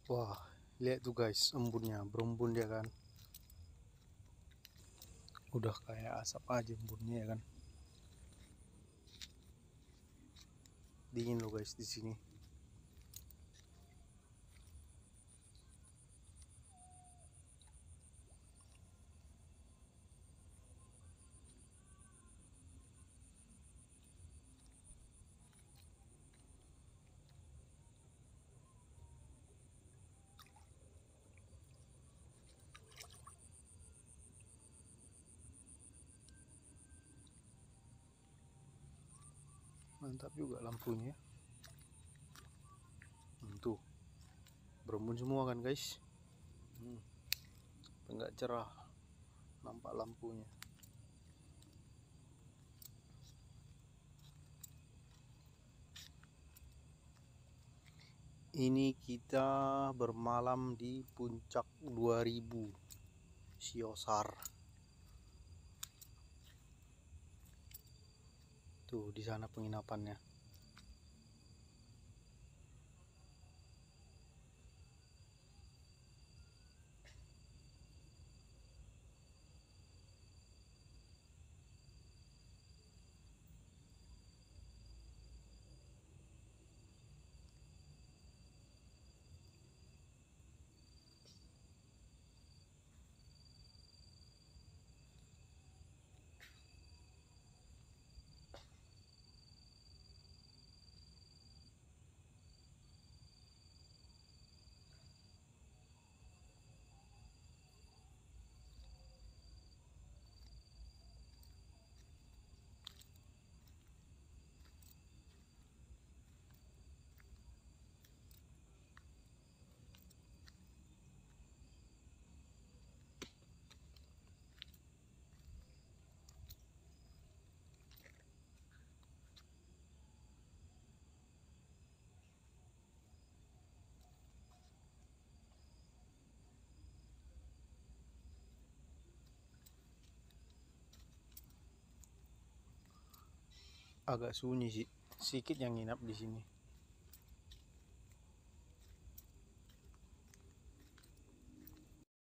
Wah, lihat tuh guys, embunnya, berembun dia kan. Udah kayak asap aja embunnya ya kan. Dingin loh guys di sini. Mantap juga lampunya. Tuh, berembun semua kan guys. Enggak cerah, nampak lampunya. Ini kita bermalam di puncak 2000 Siosar. Tuh di sana penginapannya. Agak sunyi sih, sedikit yang nginap di sini.